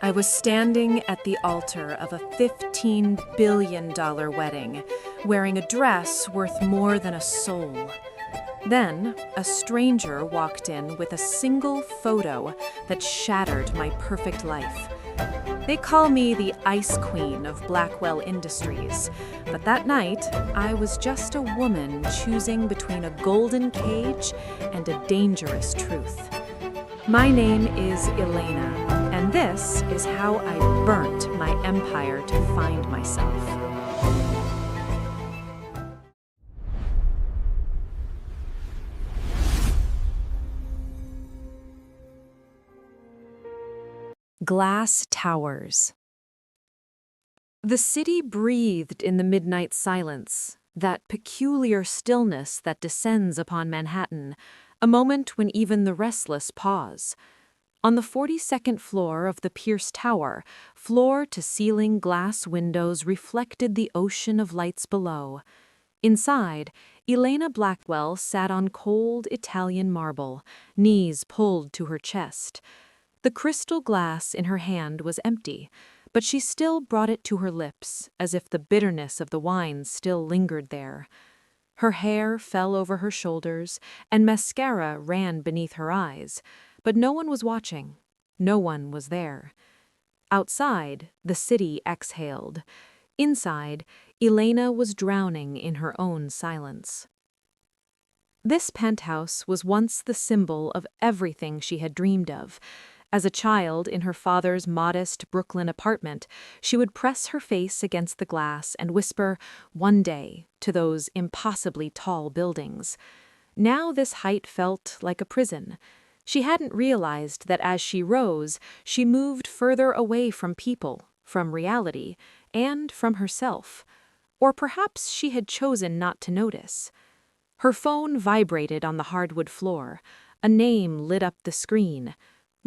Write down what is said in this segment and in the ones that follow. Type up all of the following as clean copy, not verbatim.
I was standing at the altar of a $15 billion wedding, wearing a dress worth more than a soul. Then, a stranger walked in with a single photo that shattered my perfect life. They call me the Ice Queen of Blackwell Industries, but that night, I was just a woman choosing between a golden cage and a dangerous truth. My name is Elena, and this is how I burnt my empire to find myself. Glass towers. The city breathed in the midnight silence, that peculiar stillness that descends upon Manhattan, a moment when even the restless pause. On the 42nd floor of the Pierce Tower, floor-to-ceiling glass windows reflected the ocean of lights below. Inside, Elena Blackwell sat on cold Italian marble, knees pulled to her chest. The crystal glass in her hand was empty, but she still brought it to her lips, as if the bitterness of the wine still lingered there. Her hair fell over her shoulders, and mascara ran beneath her eyes, but no one was watching. No one was there. Outside, the city exhaled. Inside, Elena was drowning in her own silence. This penthouse was once the symbol of everything she had dreamed of. As a child in her father's modest Brooklyn apartment, she would press her face against the glass and whisper, "One day," to those impossibly tall buildings. Now this height felt like a prison. She hadn't realized that as she rose, she moved further away from people, from reality, and from herself. Or perhaps she had chosen not to notice. Her phone vibrated on the hardwood floor. A name lit up the screen.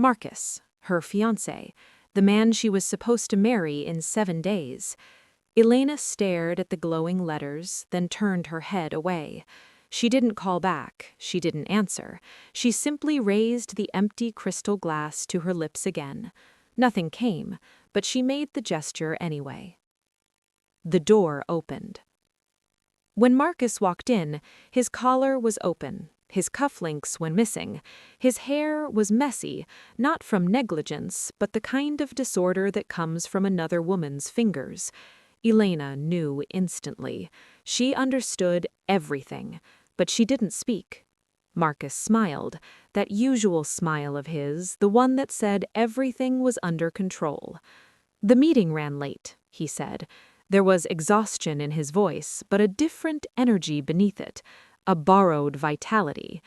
Marcus, her fiancé, the man she was supposed to marry in 7 days. Elena stared at the glowing letters, then turned her head away. She didn't call back, she didn't answer. She simply raised the empty crystal glass to her lips again. Nothing came, but she made the gesture anyway. The door opened. When Marcus walked in, his collar was open. His cufflinks went missing. His hair was messy, not from negligence, but the kind of disorder that comes from another woman's fingers. Elena knew instantly. She understood everything, but she didn't speak. Marcus smiled, that usual smile of his, the one that said everything was under control. "The meeting ran late," he said. There was exhaustion in his voice, but a different energy beneath it. A borrowed vitality.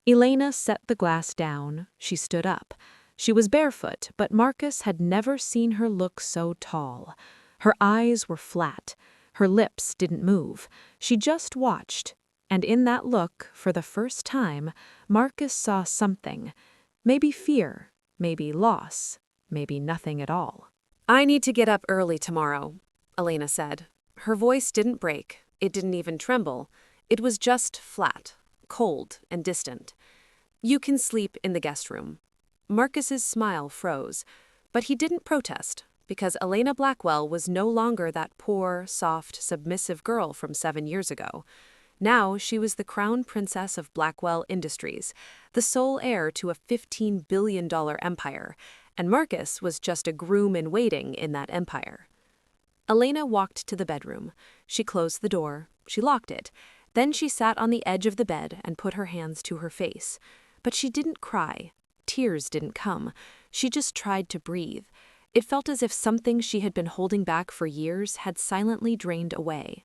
Elena set the glass down. She stood up. She was barefoot, but Marcus had never seen her look so tall. Her eyes were flat. Her lips didn't move. She just watched. And in that look, for the first time, Marcus saw something. Maybe fear, maybe loss, maybe nothing at all. "I need to get up early tomorrow," Elena said. Her voice didn't break. It didn't even tremble. It was just flat, cold, and distant. "You can sleep in the guest room." Marcus's smile froze, but he didn't protest, because Elena Blackwell was no longer that poor, soft, submissive girl from 7 years ago. Now she was the crown princess of Blackwell Industries, the sole heir to a $15 billion empire, and Marcus was just a groom-in-waiting in that empire. Elena walked to the bedroom. She closed the door. She locked it. Then she sat on the edge of the bed and put her hands to her face. But she didn't cry. Tears didn't come. She just tried to breathe. It felt as if something she had been holding back for years had silently drained away.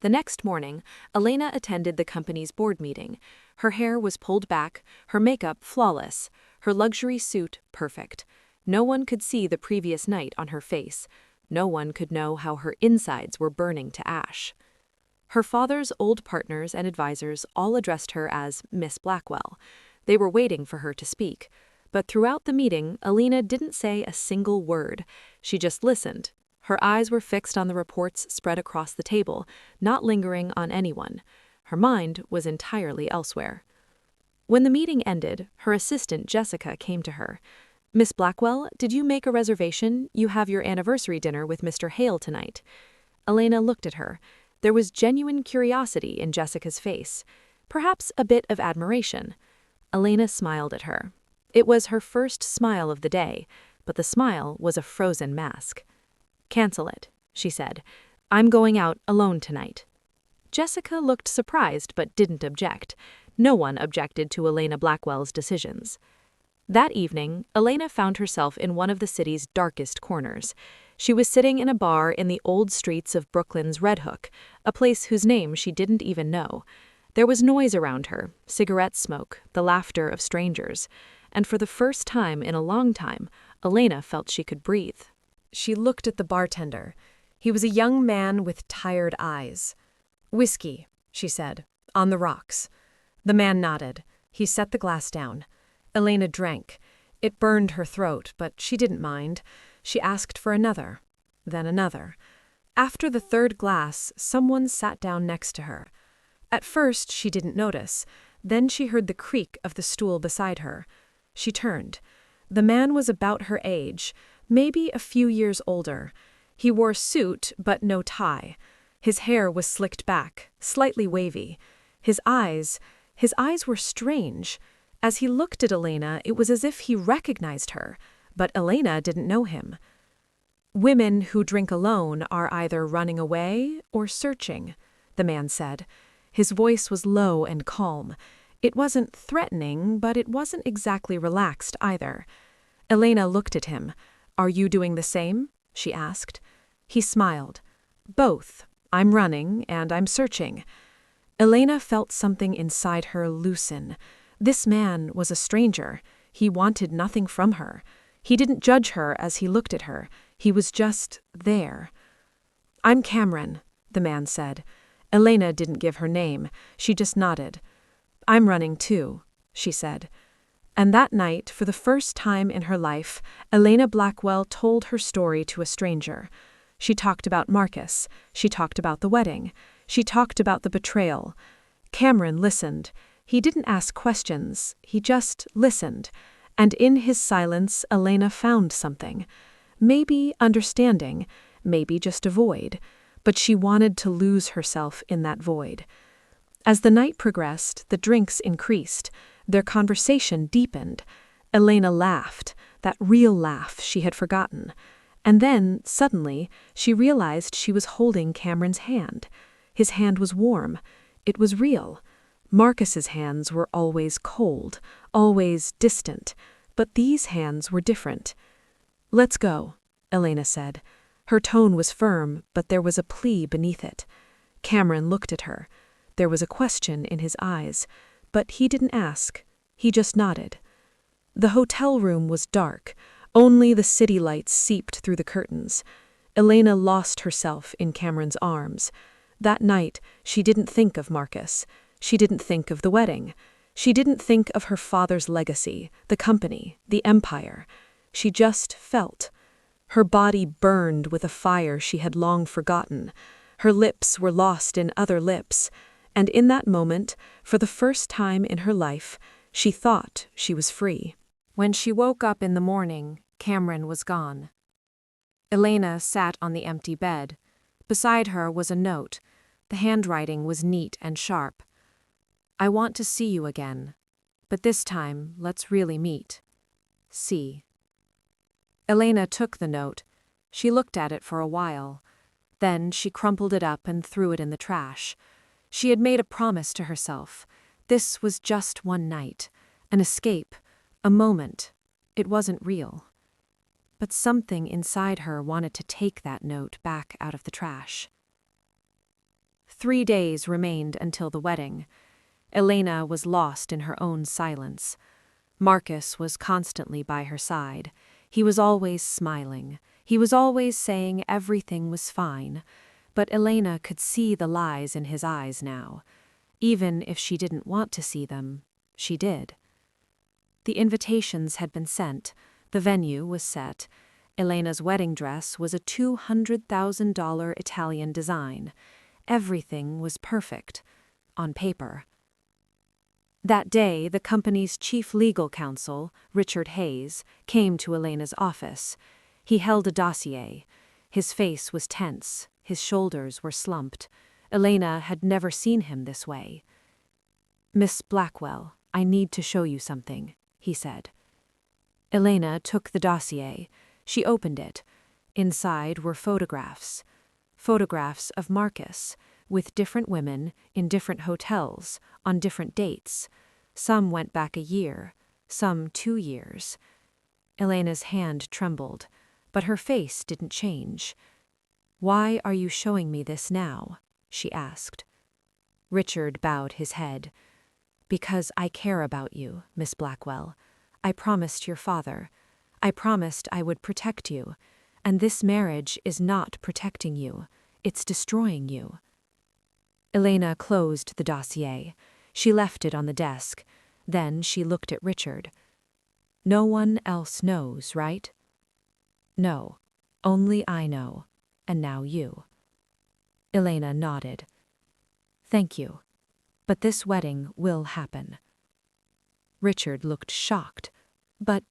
The next morning, Elena attended the company's board meeting. Her hair was pulled back, her makeup flawless, her luxury suit perfect. No one could see the previous night on her face. No one could know how her insides were burning to ash. Her father's old partners and advisors all addressed her as Miss Blackwell. They were waiting for her to speak. But throughout the meeting, Elena didn't say a single word. She just listened. Her eyes were fixed on the reports spread across the table, not lingering on anyone. Her mind was entirely elsewhere. When the meeting ended, her assistant Jessica came to her. Miss Blackwell, did you make a reservation? You have your anniversary dinner with Mr. Hale tonight. Elena looked at her. There was genuine curiosity in Jessica's face, perhaps a bit of admiration. Elena smiled at her. It was her first smile of the day, but the smile was a frozen mask. Cancel it, she said. I'm going out alone tonight. Jessica looked surprised but didn't object. No one objected to Elena Blackwell's decisions. That evening, Elena found herself in one of the city's darkest corners. She was sitting in a bar in the old streets of Brooklyn's Red Hook, a place whose name she didn't even know. There was noise around her, cigarette smoke, the laughter of strangers. And for the first time in a long time, Elena felt she could breathe. She looked at the bartender. He was a young man with tired eyes. "Whiskey," she said, "on the rocks." The man nodded. He set the glass down. Elena drank. It burned her throat, but she didn't mind. She asked for another, then another. After the third glass, someone sat down next to her. At first, she didn't notice. Then she heard the creak of the stool beside her. She turned. The man was about her age, maybe a few years older. He wore a suit, but no tie. His hair was slicked back, slightly wavy. His eyes were strange. As he looked at Elena, it was as if he recognized her, but Elena didn't know him. "Women who drink alone are either running away or searching," the man said. His voice was low and calm. It wasn't threatening, but it wasn't exactly relaxed either. Elena looked at him. "Are you doing the same?" she asked. He smiled. "Both. I'm running and I'm searching." Elena felt something inside her loosen. This man was a stranger. He wanted nothing from her. He didn't judge her as he looked at her. He was just there. "I'm Cameron," the man said. Elena didn't give her name. She just nodded. "I'm running too," she said. And that night, for the first time in her life, Elena Blackwell told her story to a stranger. She talked about Marcus. She talked about the wedding. She talked about the betrayal. Cameron listened. He didn't ask questions. He just listened. And in his silence, Elena found something. Maybe understanding, maybe just a void. But she wanted to lose herself in that void. As the night progressed, the drinks increased. Their conversation deepened. Elena laughed, that real laugh she had forgotten. And then, suddenly, she realized she was holding Cameron's hand. His hand was warm. It was real. Marcus's hands were always cold, always distant, but these hands were different. "Let's go," Elena said. Her tone was firm, but there was a plea beneath it. Cameron looked at her. There was a question in his eyes, but he didn't ask. He just nodded. The hotel room was dark. Only the city lights seeped through the curtains. Elena lost herself in Cameron's arms. That night, she didn't think of Marcus. She didn't think of the wedding. She didn't think of her father's legacy, the company, the empire. She just felt. Her body burned with a fire she had long forgotten. Her lips were lost in other lips. And in that moment, for the first time in her life, she thought she was free. When she woke up in the morning, Cameron was gone. Elena sat on the empty bed. Beside her was a note. The handwriting was neat and sharp. "I want to see you again, but this time let's really meet. C." Elena took the note. She looked at it for a while. Then she crumpled it up and threw it in the trash. She had made a promise to herself. This was just one night, an escape, a moment. It wasn't real. But something inside her wanted to take that note back out of the trash. 3 days remained until the wedding. Elena was lost in her own silence. Marcus was constantly by her side. He was always smiling. He was always saying everything was fine. But Elena could see the lies in his eyes now. Even if she didn't want to see them, she did. The invitations had been sent. The venue was set. Elena's wedding dress was a $200,000 Italian design. Everything was perfect, on paper. That day, the company's chief legal counsel, Richard Hayes, came to Elena's office. He held a dossier. His face was tense, his shoulders were slumped. Elena had never seen him this way. "Miss Blackwell, I need to show you something," he said. Elena took the dossier. She opened it. Inside were photographs. Photographs of Marcus, with different women, in different hotels, on different dates. Some went back a year, some 2 years. Elena's hand trembled, but her face didn't change. "Why are you showing me this now?" she asked. Richard bowed his head. "Because I care about you, Miss Blackwell. I promised your father. I promised I would protect you. And this marriage is not protecting you. It's destroying you." Elena closed the dossier. She left it on the desk. Then she looked at Richard. "No one else knows, right?" "No. Only I know. And now you." Elena nodded. "Thank you. But this wedding will happen." Richard looked shocked. "But—"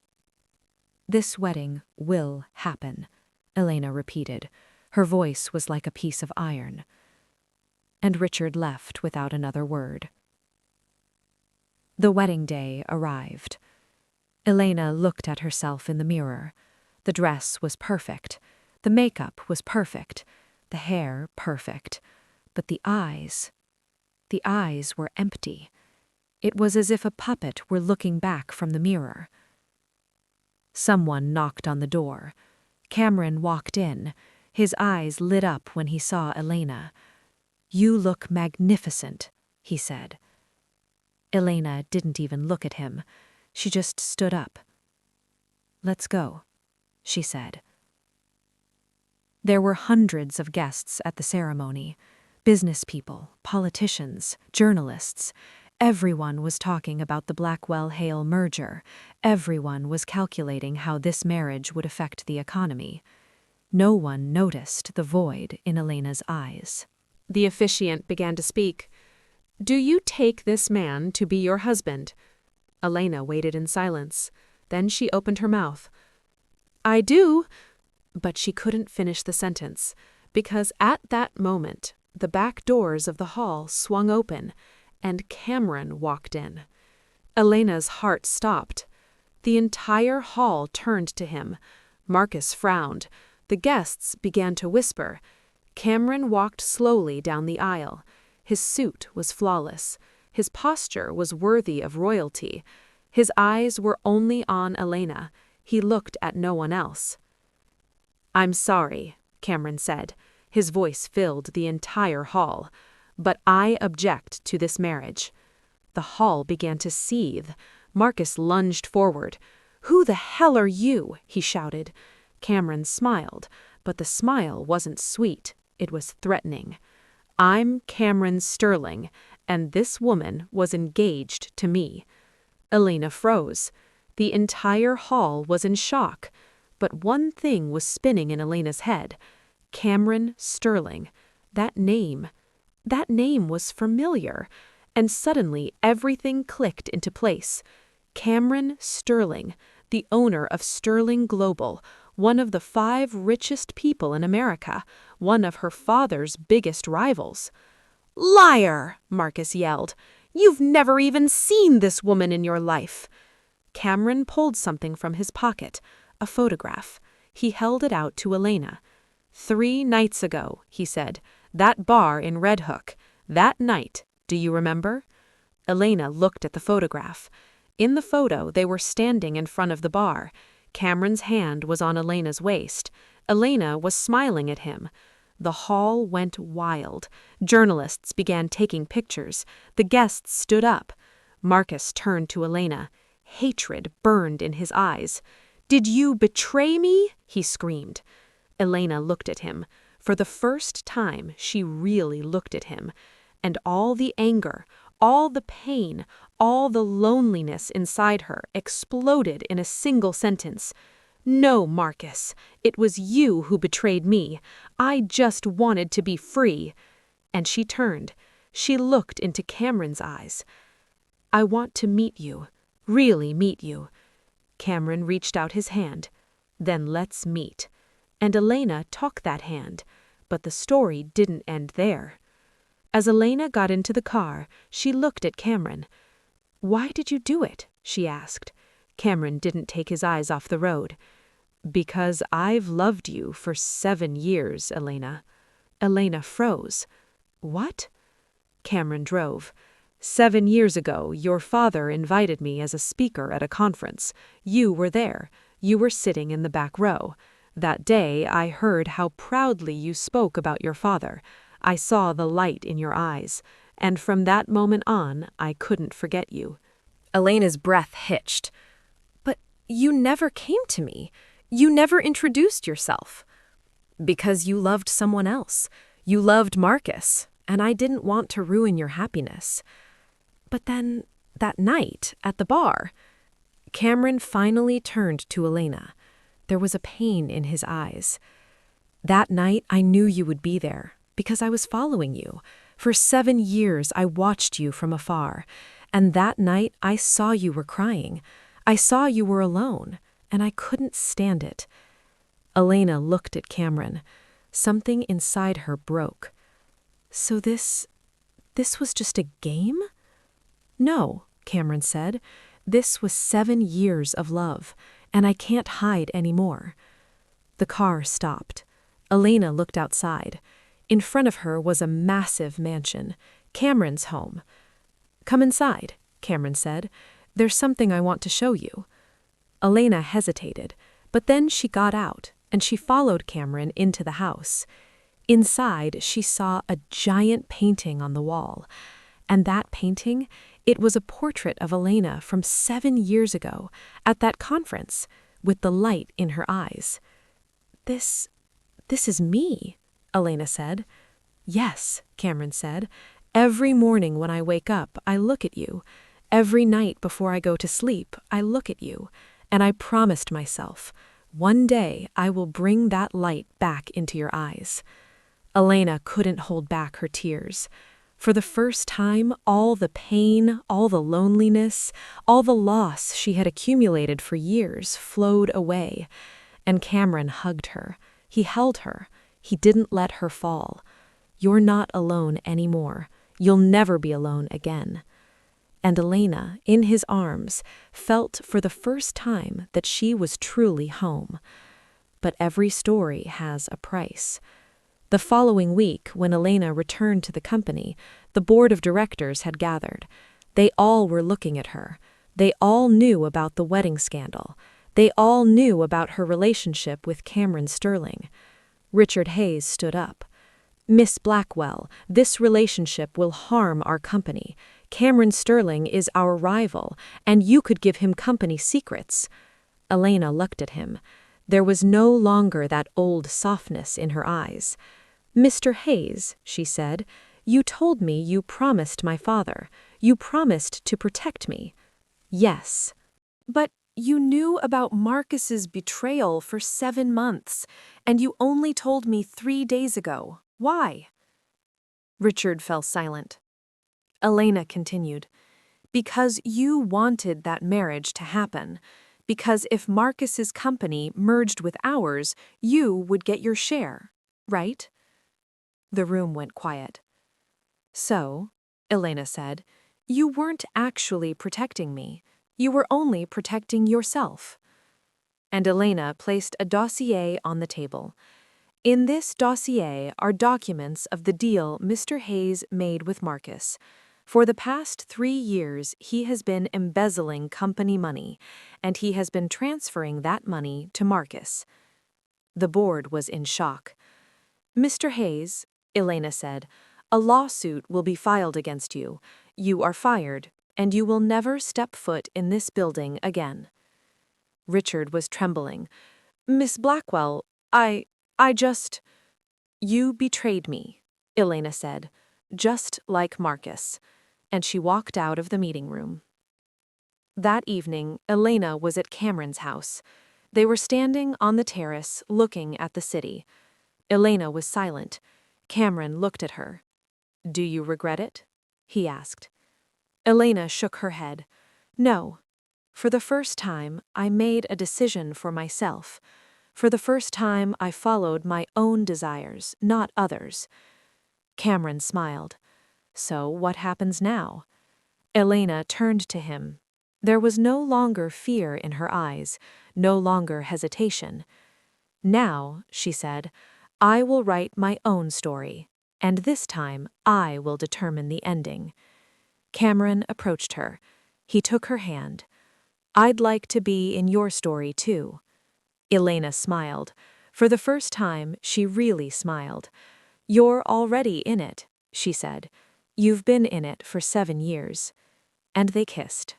"This wedding will happen," Elena repeated. Her voice was like a piece of iron. And Richard left without another word. The wedding day arrived. Elena looked at herself in the mirror. The dress was perfect. The makeup was perfect. The hair perfect. But the eyes were empty. It was as if a puppet were looking back from the mirror. Someone knocked on the door. Cameron walked in. His eyes lit up when he saw Elena. "You look magnificent," he said. Elena didn't even look at him. She just stood up. "Let's go," she said. There were hundreds of guests at the ceremony. Business people, politicians, journalists. Everyone was talking about the Blackwell-Hale merger. Everyone was calculating how this marriage would affect the economy. No one noticed the void in Elena's eyes. The officiant began to speak. "Do you take this man to be your husband?" Elena waited in silence. Then she opened her mouth. "I do," but she couldn't finish the sentence, because at that moment the back doors of the hall swung open, and Cameron walked in. Elena's heart stopped. The entire hall turned to him. Marcus frowned. The guests began to whisper. Cameron walked slowly down the aisle. His suit was flawless. His posture was worthy of royalty. His eyes were only on Elena. He looked at no one else. "I'm sorry," Cameron said. His voice filled the entire hall. "But I object to this marriage." The hall began to seethe. Marcus lunged forward. "Who the hell are you?" he shouted. Cameron smiled, but the smile wasn't sweet. It was threatening. "I'm Cameron Sterling, and this woman was engaged to me." Elena froze. The entire hall was in shock. But one thing was spinning in Elena's head. Cameron Sterling. That name was familiar. And suddenly everything clicked into place. Cameron Sterling, the owner of Sterling Global, one of the 5 richest people in America, one of her father's biggest rivals. "Liar!" Marcus yelled. "You've never even seen this woman in your life." Cameron pulled something from his pocket, a photograph. He held it out to Elena. "3 nights ago," he said, "that bar in Red Hook. That night, do you remember?" Elena looked at the photograph. In the photo, they were standing in front of the bar. Cameron's hand was on Elena's waist. Elena was smiling at him. The hall went wild. Journalists began taking pictures. The guests stood up. Marcus turned to Elena. Hatred burned in his eyes. "Did you betray me?" he screamed. Elena looked at him. For the first time, she really looked at him. And all the anger, all the pain, all the loneliness inside her exploded in a single sentence. "No, Marcus, it was you who betrayed me. I just wanted to be free." And she turned. She looked into Cameron's eyes. I want to meet you, really meet you." Cameron reached out his hand. "Then let's meet." And Elena took that hand, but the story didn't end there. As Elena got into the car, she looked at Cameron. "Why did you do it?" she asked. Cameron didn't take his eyes off the road. "Because I've loved you for 7 years, Elena." Elena froze. "What?" Cameron drove. 7 years ago, your father invited me as a speaker at a conference. You were there. You were sitting in the back row. That day, I heard how proudly you spoke about your father. I saw the light in your eyes. And from that moment on, I couldn't forget you." Elena's breath hitched. "But you never came to me. You never introduced yourself." "Because you loved someone else. You loved Marcus, and I didn't want to ruin your happiness." "But then, that night, at the bar." Cameron finally turned to Elena. There was a pain in his eyes. "That night, I knew you would be there, because I was following you. For 7 years, I watched you from afar. And that night, I saw you were crying. I saw you were alone, and I couldn't stand it." Elena looked at Cameron. Something inside her broke. "So this was just a game?" "No," Cameron said. "This was 7 years of love, and I can't hide anymore." The car stopped. Elena looked outside. In front of her was a massive mansion, Cameron's home. "Come inside," Cameron said. "There's something I want to show you." Elena hesitated, but then she got out, and she followed Cameron into the house. Inside, she saw a giant painting on the wall. And that painting, it was a portrait of Elena from 7 years ago, at that conference, with the light in her eyes. This is me," Elena said. "Yes," Cameron said. "Every morning when I wake up, I look at you. Every night before I go to sleep, I look at you. And I promised myself, one day I will bring that light back into your eyes." Elena couldn't hold back her tears. For the first time, all the pain, all the loneliness, all the loss she had accumulated for years flowed away. And Cameron hugged her. He held her. He didn't let her fall. "You're not alone anymore. You'll never be alone again." And Elena, in his arms, felt for the first time that she was truly home. But every story has a price. The following week, when Elena returned to the company, the board of directors had gathered. They all were looking at her. They all knew about the wedding scandal. They all knew about her relationship with Cameron Sterling. Richard Hayes stood up. "Miss Blackwell, this relationship will harm our company. Cameron Sterling is our rival, and you could give him company secrets." Elena looked at him. There was no longer that old softness in her eyes. "Mr. Hayes," she said, "you told me you promised my father. You promised to protect me." "Yes." "But you knew about Marcus's betrayal for 7 months, and you only told me 3 days ago. Why?" Richard fell silent. Elena continued, "Because you wanted that marriage to happen. Because if Marcus's company merged with ours, you would get your share, right?" The room went quiet. "So," Elena said, "you weren't actually protecting me. You were only protecting yourself." And Elena placed a dossier on the table. In this dossier are documents of the deal Mr. Hayes made with Marcus. For the past 3 years, he has been embezzling company money, and he has been transferring that money to Marcus. The board was in shock. "Mr. Hayes," Elena said, "a lawsuit will be filed against you. You are fired, and you will never step foot in this building again." Richard was trembling. "Miss Blackwell, I just—" "You betrayed me," Elena said, "just like Marcus." And she walked out of the meeting room. That evening, Elena was at Cameron's house. They were standing on the terrace, looking at the city. Elena was silent. Cameron looked at her. "Do you regret it?" he asked. Elena shook her head. No. For the first time, I made a decision for myself. For the first time, I followed my own desires, not others. Cameron smiled. So what happens now? Elena turned to him. There was no longer fear in her eyes, no longer hesitation. Now, she said, I will write my own story, and this time I will determine the ending. Cameron approached her. He took her hand. I'd like to be in your story, too. Elena smiled. For the first time, she really smiled. You're already in it, she said. You've been in it for 7 years. And they kissed.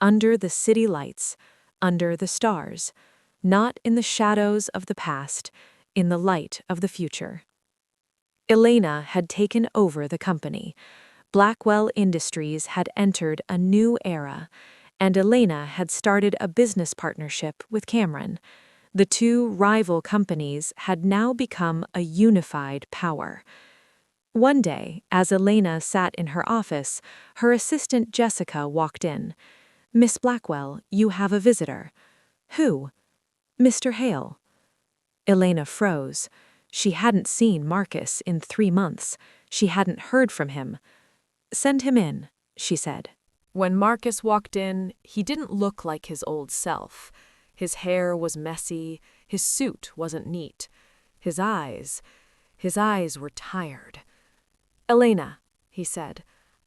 Under the city lights, under the stars, not in the shadows of the past, in the light of the future. Elena had taken over the company. Blackwell Industries had entered a new era, and Elena had started a business partnership with Cameron. The two rival companies had now become a unified power. One day, as Elena sat in her office, her assistant Jessica walked in. Miss Blackwell, you have a visitor. Who? Mr. Hale. Elena froze. She hadn't seen Marcus in 3 months. She hadn't heard from him. Send him in, she said. When Marcus walked in, he didn't look like his old self. His hair was messy, his suit wasn't neat. His eyes were tired. Elena, he said,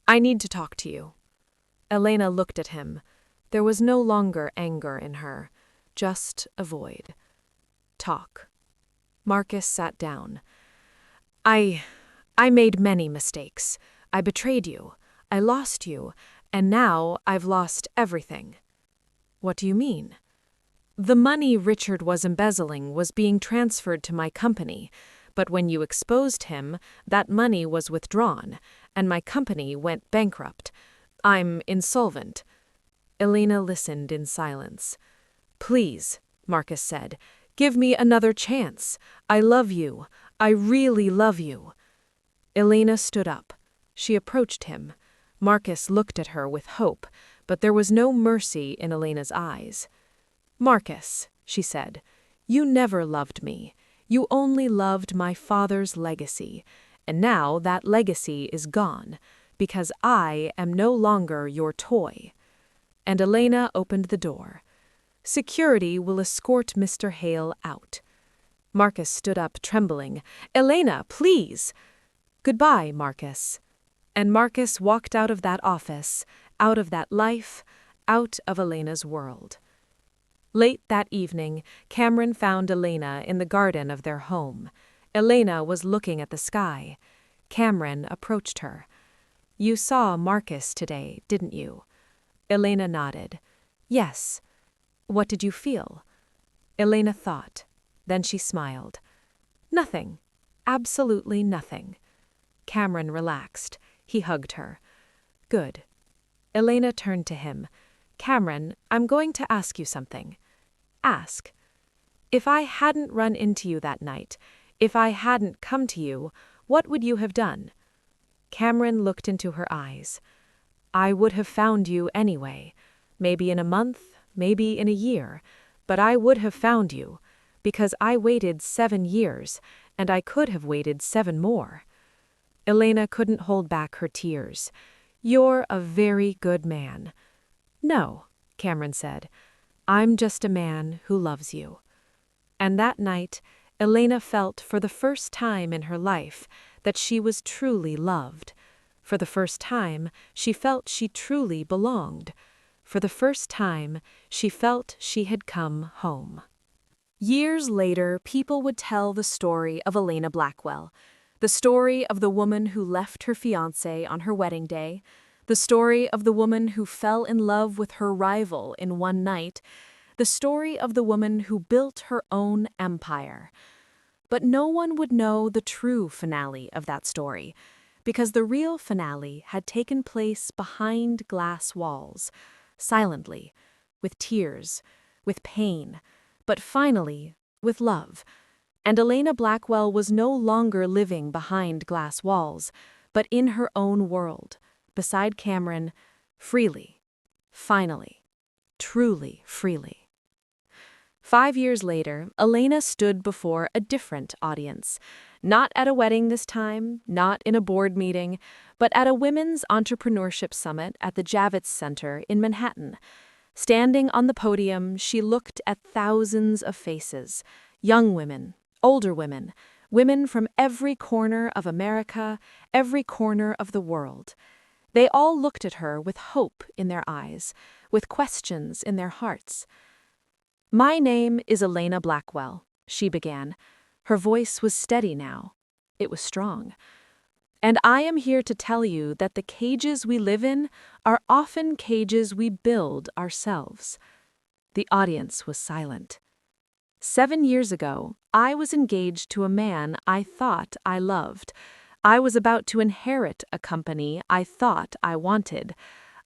I need to talk to you. Elena looked at him. There was no longer anger in her, just a void. Talk. Marcus sat down. I made many mistakes. I betrayed you. I lost you. And now I've lost everything. What do you mean? The money Richard was embezzling was being transferred to my company, but when you exposed him, that money was withdrawn, and my company went bankrupt. I'm insolvent. Elena listened in silence. Please, Marcus said, give me another chance. I love you. I really love you. Elena stood up. She approached him. Marcus looked at her with hope, but there was no mercy in Elena's eyes. Marcus, she said, you never loved me. You only loved my father's legacy, and now that legacy is gone, because I am no longer your toy. And Elena opened the door. Security will escort Mr. Hale out. Marcus stood up, trembling. Elena, please! Goodbye, Marcus. And Marcus walked out of that office, out of that life, out of Elena's world. Late that evening, Cameron found Elena in the garden of their home. Elena was looking at the sky. Cameron approached her. You saw Marcus today, didn't you? Elena nodded. Yes. What did you feel? Elena thought. Then she smiled. Nothing. Absolutely nothing. Cameron relaxed. He hugged her. Good. Elena turned to him. Cameron, I'm going to ask you something. Ask. If I hadn't run into you that night, if I hadn't come to you, what would you have done? Cameron looked into her eyes. I would have found you anyway. Maybe in a month, maybe in a year, but I would have found you, because I waited 7 years, and I could have waited 7 more. Elena couldn't hold back her tears. You're a very good man. No, Cameron said. I'm just a man who loves you. And that night, Elena felt for the first time in her life that she was truly loved. For the first time, she felt she truly belonged. For the first time, she felt she had come home. Years later, people would tell the story of Elena Blackwell. The story of the woman who left her fiancé on her wedding day, the story of the woman who fell in love with her rival in one night, the story of the woman who built her own empire. But no one would know the true finale of that story, because the real finale had taken place behind glass walls, silently, with tears, with pain, but finally with love. And Elena Blackwell was no longer living behind glass walls, but in her own world, beside Cameron, Freely. Finally. Truly freely. 5 years later, Elena stood before a different audience. Not at a wedding this time, not in a board meeting, but at a women's entrepreneurship summit at the Javits Center in Manhattan. Standing on the podium, she looked at thousands of faces, young women, older women, women from every corner of America, every corner of the world. They all looked at her with hope in their eyes, with questions in their hearts. "My name is Elena Blackwell," she began. Her voice was steady now. It was strong. "And I am here to tell you that the cages we live in are often cages we build ourselves." The audience was silent. 7 years ago, I was engaged to a man I thought I loved. I was about to inherit a company I thought I wanted.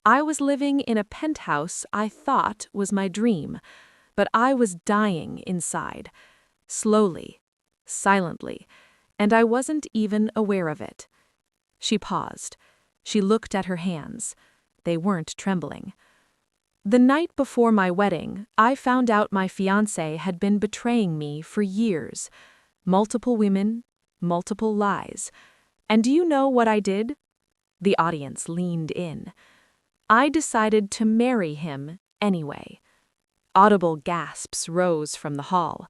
I was living in a penthouse I thought was my dream. But I was dying inside, slowly, silently, and I wasn't even aware of it. She paused. She looked at her hands. They weren't trembling. "The night before my wedding, I found out my fiancé had been betraying me for years. Multiple women, multiple lies. And do you know what I did?" The audience leaned in. "I decided to marry him anyway." Audible gasps rose from the hall.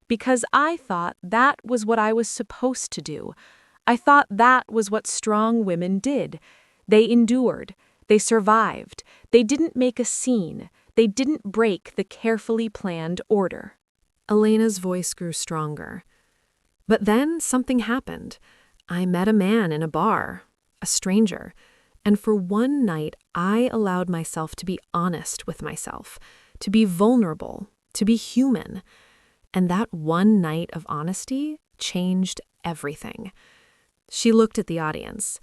"Because I thought that was what I was supposed to do. I thought that was what strong women did. They endured. They survived. They didn't make a scene. They didn't break the carefully planned order." Elena's voice grew stronger. "But then something happened. I met a man in a bar, a stranger, and for one night I allowed myself to be honest with myself, to be vulnerable, to be human. And that one night of honesty changed everything." She looked at the audience.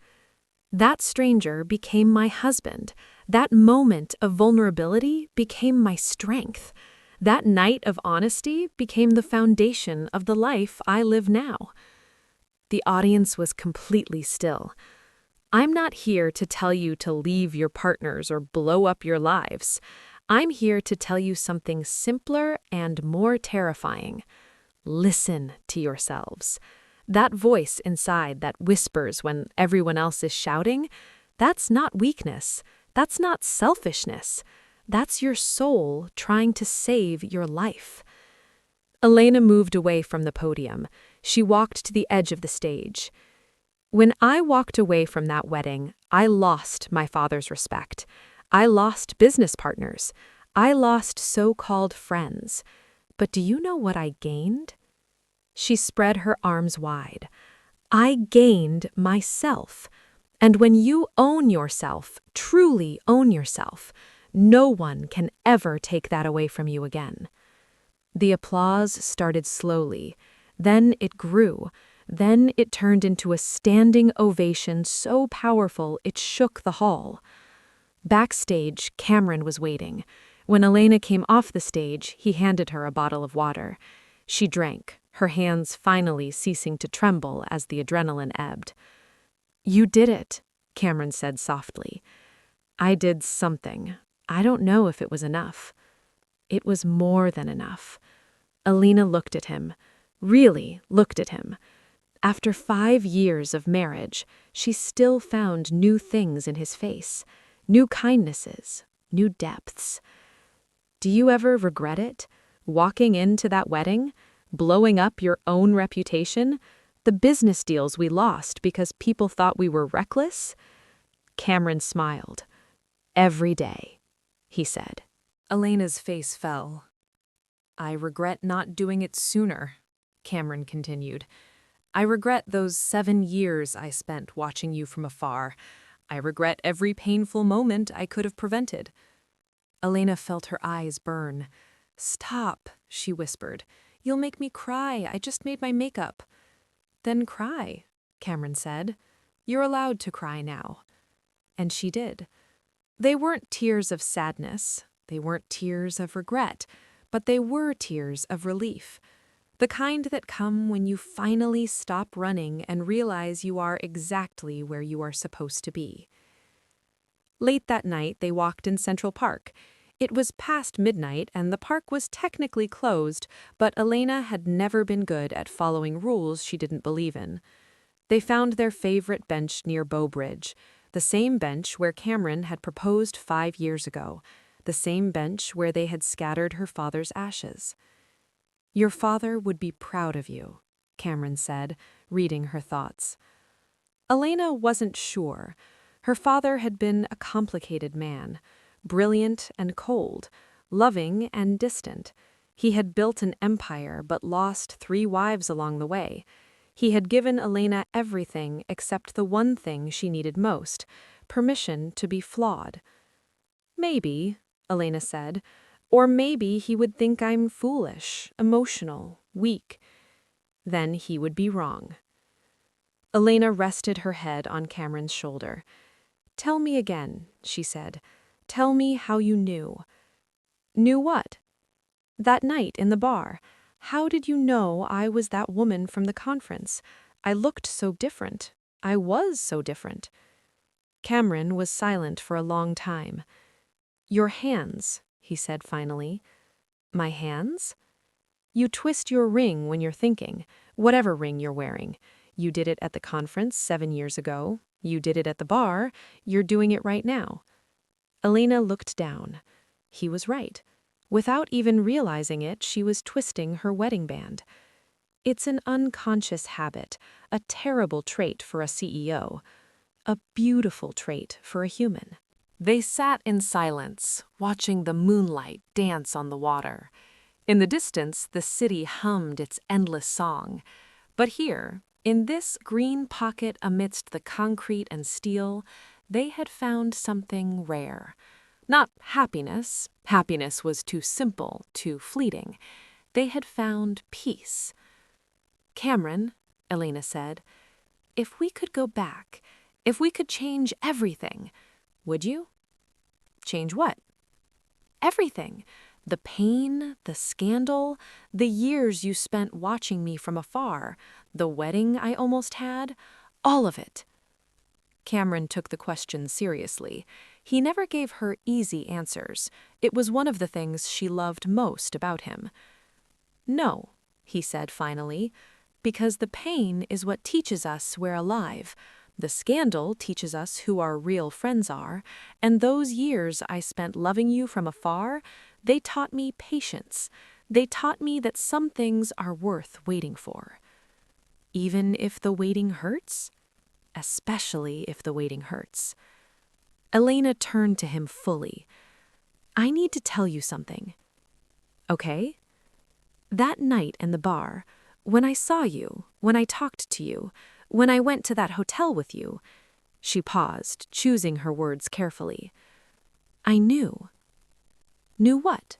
"That stranger became my husband. That moment of vulnerability became my strength. That night of honesty became the foundation of the life I live now." The audience was completely still. "I'm not here to tell you to leave your partners or blow up your lives. I'm here to tell you something simpler and more terrifying. Listen to yourselves. That voice inside that whispers when everyone else is shouting, that's not weakness. That's not selfishness. That's your soul trying to save your life." Elena moved away from the podium. She walked to the edge of the stage. "When I walked away from that wedding, I lost my father's respect. I lost business partners. I lost so-called friends. But do you know what I gained?" She spread her arms wide. "I gained myself. And when you own yourself, truly own yourself, no one can ever take that away from you again." The applause started slowly. Then it grew. Then it turned into a standing ovation so powerful it shook the hall. Backstage, Cameron was waiting. When Elena came off the stage, he handed her a bottle of water. She drank, her hands finally ceasing to tremble as the adrenaline ebbed. "You did it," Cameron said softly. "I did something. I don't know if it was enough." It was more than enough. Elena looked at him, really looked at him. After 5 years of marriage, she still found new things in his face, new kindnesses, new depths. "Do you ever regret it? Walking into that wedding? Blowing up your own reputation? The business deals we lost because people thought we were reckless?" Cameron smiled. "Every day," he said. Elena's face fell. "I regret not doing it sooner," Cameron continued. "I regret those 7 years I spent watching you from afar. I regret every painful moment I could have prevented." Elena felt her eyes burn. "Stop," she whispered. "You'll make me cry. I just made my makeup." "Then cry," Cameron said. "You're allowed to cry now." And she did. They weren't tears of sadness. They weren't tears of regret. But they were tears of relief. The kind that come when you finally stop running and realize you are exactly where you are supposed to be. Late that night, they walked in Central Park. It was past midnight and the park was technically closed, but Elena had never been good at following rules she didn't believe in. They found their favorite bench near Bow Bridge, the same bench where Cameron had proposed 5 years ago, the same bench where they had scattered her father's ashes. "Your father would be proud of you," Cameron said, reading her thoughts. Elena wasn't sure. Her father had been a complicated man, brilliant and cold, loving and distant. He had built an empire but lost 3 wives along the way. He had given Elena everything except the one thing she needed most, permission to be flawed. "Maybe," Elena said, "or maybe he would think I'm foolish, emotional, weak. Then he would be wrong." Elena rested her head on Cameron's shoulder. "Tell me again," she said. "Tell me how you knew." "Knew what?" "That night in the bar. How did you know I was that woman from the conference? I looked so different. I was so different." Cameron was silent for a long time. "Your hands," he said finally. "My hands?" "You twist your ring when you're thinking, whatever ring you're wearing. You did it at the conference 7 years ago. You did it at the bar. You're doing it right now." Elena looked down. He was right. Without even realizing it, she was twisting her wedding band. It's an unconscious habit, a terrible trait for a CEO, a beautiful trait for a human. They sat in silence, watching the moonlight dance on the water. In the distance, the city hummed its endless song. But here, in this green pocket amidst the concrete and steel, they had found something rare. Not happiness. Happiness was too simple, too fleeting. They had found peace. "Cameron," Elena said, "if we could go back, if we could change everything, would you?" "Change what?" "Everything. The pain, the scandal, the years you spent watching me from afar, the wedding I almost had, all of it." Cameron took the question seriously. He never gave her easy answers. It was one of the things she loved most about him. "No," he said finally, "because the pain is what teaches us we're alive. The scandal teaches us who our real friends are, and those years I spent loving you from afar, they taught me patience. They taught me that some things are worth waiting for." "Even if the waiting hurts?" "Especially if the waiting hurts." Elena turned to him fully. "I need to tell you something." "Okay?" "That night in the bar, when I saw you, when I talked to you, when I went to that hotel with you," she paused, choosing her words carefully. "I knew." "Knew what?"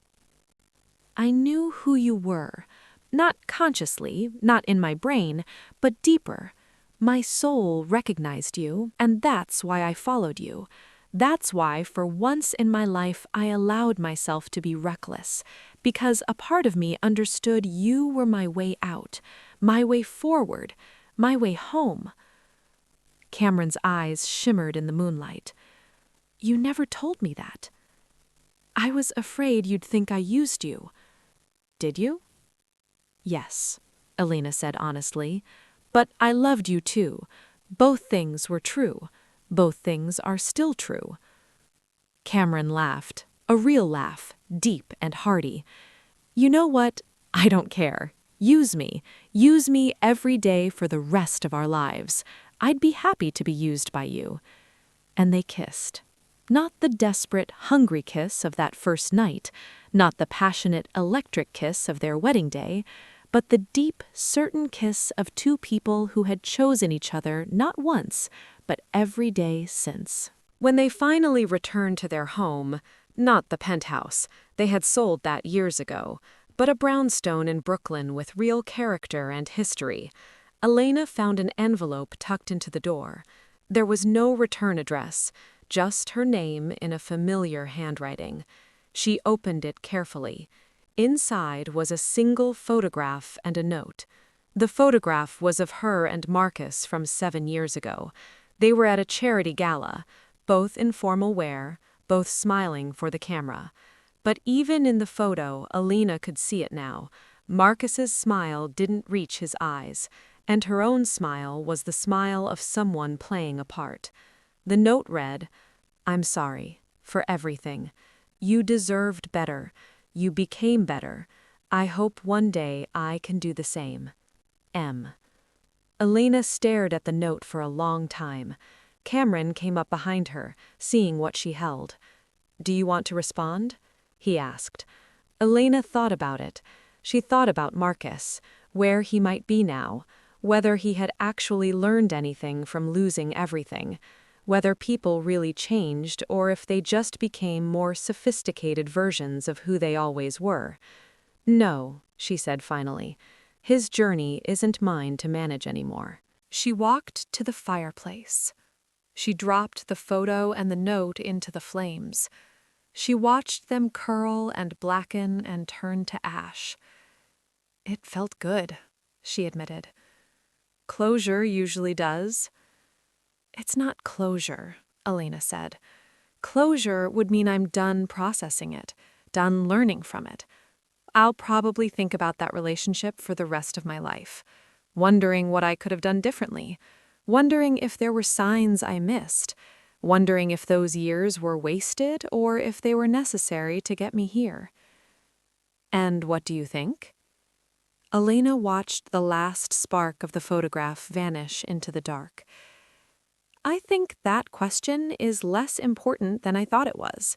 "I knew who you were. Not consciously, not in my brain, but deeper. My soul recognized you, and that's why I followed you. That's why, for once in my life, I allowed myself to be reckless, because a part of me understood you were my way out, my way forward, my way home." Cameron's eyes shimmered in the moonlight. "You never told me that." "I was afraid you'd think I used you." "Did you?" "Yes," Elena said honestly. "But I loved you too. Both things were true. Both things are still true." Cameron laughed, a real laugh, deep and hearty. "You know what? I don't care. Use me. Use me every day for the rest of our lives. I'd be happy to be used by you." And they kissed. Not the desperate, hungry kiss of that first night, not the passionate, electric kiss of their wedding day, but the deep, certain kiss of 2 people who had chosen each other not once, but every day since. When they finally returned to their home, not the penthouse, they had sold that years ago, but a brownstone in Brooklyn with real character and history, Elena found an envelope tucked into the door. There was no return address, just her name in a familiar handwriting. She opened it carefully. Inside was a single photograph and a note. The photograph was of her and Marcus from 7 years ago. They were at a charity gala. both in formal wear, both smiling for the camera. But even in the photo, Elena could see it now. Marcus's smile didn't reach his eyes, and her own smile was the smile of someone playing a part. The note read, "I'm sorry for everything. You deserved better. You became better. I hope one day I can do the same. M." Elena stared at the note for a long time. Cameron came up behind her, seeing what she held. "Do you want to respond?" he asked. Elena thought about it. She thought about Marcus, where he might be now, whether he had actually learned anything from losing everything, whether people really changed or if they just became more sophisticated versions of who they always were. "No," she said finally. "His journey isn't mine to manage anymore." She walked to the fireplace. She dropped the photo and the note into the flames. She watched them curl and blacken and turn to ash. "It felt good," she admitted. "Closure usually does." "It's not closure," Elena said. "Closure would mean I'm done processing it, done learning from it. I'll probably think about that relationship for the rest of my life, wondering what I could have done differently, wondering if there were signs I missed, wondering if those years were wasted or if they were necessary to get me here." "And what do you think?" Elena watched the last spark of the photograph vanish into the dark. "I think that question is less important than I thought it was.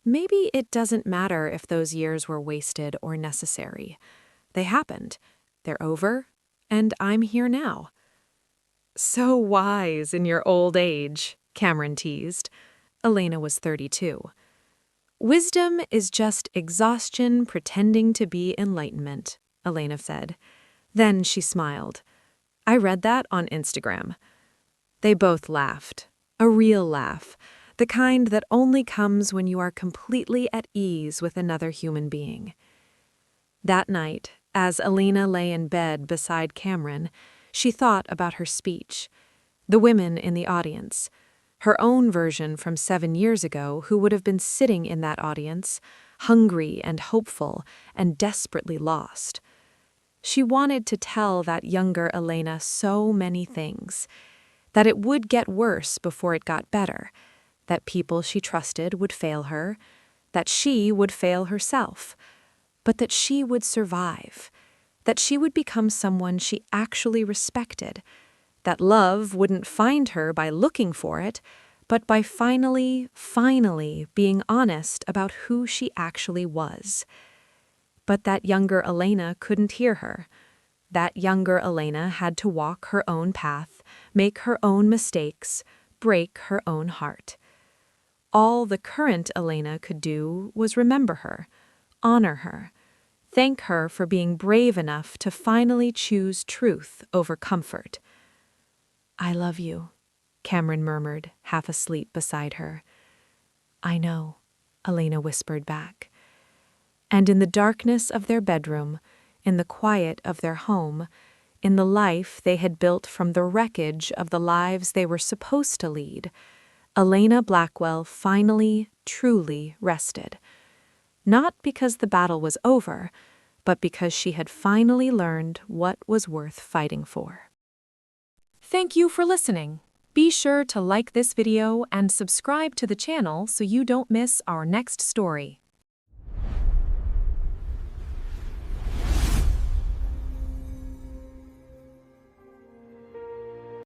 Maybe it doesn't matter if those years were wasted or necessary. They happened. They're over, and I'm here now." "So wise in your old age," Cameron teased. Elena was 32. "Wisdom is just exhaustion pretending to be enlightenment," Elena said. Then she smiled. "I read that on Instagram." They both laughed. A real laugh. The kind that only comes when you are completely at ease with another human being. That night, as Elena lay in bed beside Cameron, she thought about her speech. The women in the audience. Her own version from 7 years ago who would have been sitting in that audience, hungry and hopeful and desperately lost. She wanted to tell that younger Elena so many things. That it would get worse before it got better. That people she trusted would fail her. That she would fail herself. But that she would survive. That she would become someone she actually respected. That love wouldn't find her by looking for it, but by finally being honest about who she actually was. But that younger Elena couldn't hear her. That younger Elena had to walk her own path, make her own mistakes, break her own heart. All the current Elena could do was remember her, honor her, thank her for being brave enough to finally choose truth over comfort. "I love you," Cameron murmured, half asleep beside her. "I know," Elena whispered back. And in the darkness of their bedroom, in the quiet of their home, in the life they had built from the wreckage of the lives they were supposed to lead, Elena Blackwell finally, truly rested. Not because the battle was over, but because she had finally learned what was worth fighting for. Thank you for listening. Be sure to like this video and subscribe to the channel so you don't miss our next story.